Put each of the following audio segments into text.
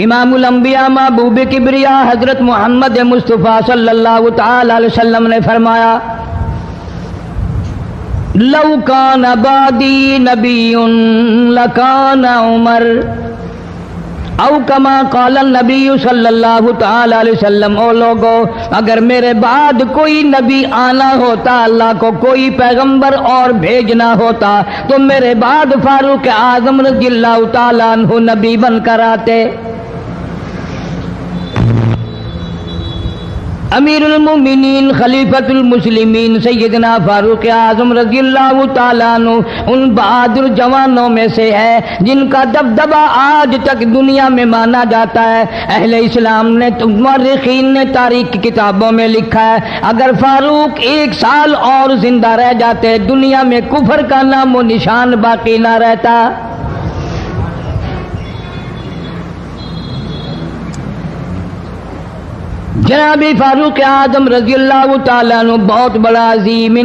امام الانبیاء محبوب کبریا حضرت محمد مصطفیٰ صلی اللہ تعالی علیہ وسلم نے فرمایا لو کان بعدی نبی لکان عمر، او کما قال النبی صلی اللہ تعالی علیہ وسلم، او لوگو اگر میرے بعد کوئی نبی آنا ہوتا، اللہ کو کوئی پیغمبر اور بھیجنا ہوتا تو میرے بعد فاروق اعظم رضی اللہ تعالی عنہ نبی بن کر آتے۔ امیر المومنین خلیفۃ المسلمین سیدنا فاروق اعظم رضی اللہ تعالیٰ عنہ ان بہادر جوانوں میں سے ہے جن کا دبدبہ آج تک دنیا میں مانا جاتا ہے۔ اہل اسلام نے مورخین نے تاریخ کی کتابوں میں لکھا ہے اگر فاروق 1 سال اور زندہ رہ جاتے دنیا میں کفر کا نام و نشان باقی نہ رہتا۔ جناب فاروق اعظم رضی اللہ تعالیٰ عنہ بہت بڑا عظیم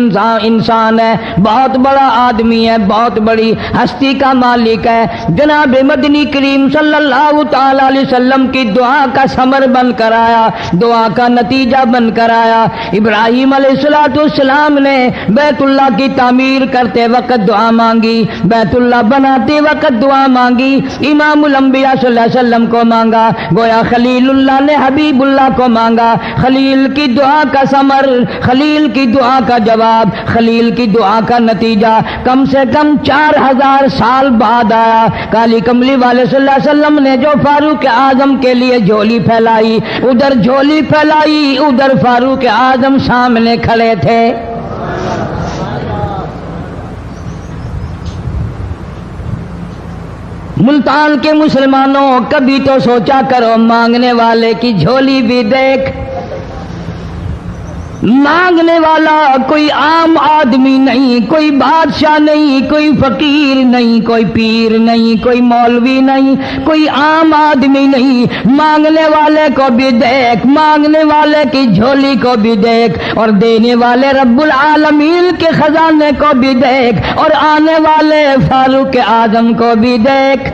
انسان ہے، بہت بڑا آدمی ہے، بہت بڑی ہستی کا مالک ہے۔ جناب مدنی کریم صلی اللہ تعالیٰ علیہ وسلم کی دعا کا ثمر بن کر آیا، دعا کا نتیجہ بن کر آیا۔ ابراہیم علیہ السلام نے بیت اللہ کی تعمیر کرتے وقت دعا مانگی، بیت اللہ بناتے وقت دعا مانگی، امام الانبیاء صلی اللہ علیہ وسلم کو مانگا، گویا خلیل اللہ نے حبیب اللہ کو مانگا۔ خلیل کی دعا کا ثمر، خلیل کی دعا کا جواب، خلیل کی دعا کا نتیجہ کم سے کم 4000 سال بعد آیا۔ کالی کملی والے صلی اللہ علیہ وسلم نے جو فاروق اعظم کے لیے جھولی پھیلائی، ادھر جھولی پھیلائی، ادھر فاروق اعظم سامنے کھڑے تھے۔ ملتان کے مسلمانوں کبھی تو سوچا کرو مانگنے والے کی جھولی بھی دیکھ۔ مانگنے والا کوئی عام آدمی نہیں، کوئی بادشاہ نہیں، کوئی فقیر نہیں، کوئی پیر نہیں، کوئی مولوی نہیں، کوئی عام آدمی نہیں۔ مانگنے والے کو بھی دیکھ، مانگنے والے کی جھولی کو بھی دیکھ، اور دینے والے رب العالمین کے خزانے کو بھی دیکھ، اور آنے والے فاروق اعظم کو بھی دیکھ۔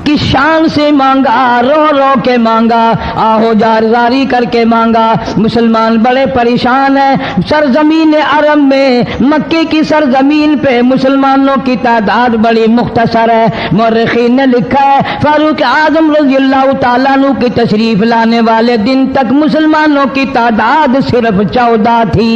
کس شان سے مانگا، رو رو کے مانگا، آہو زاری کر کے مانگا۔ مسلمان بڑے پریشان ہیں۔ سرزمین عرب میں مکے کی سرزمین پہ مسلمانوں کی تعداد بڑی مختصر ہے۔ مورخین نے لکھا ہے فاروق اعظم رضی اللہ تعالیٰ عنہ کی تشریف لانے والے دن تک مسلمانوں کی تعداد صرف 14 تھی۔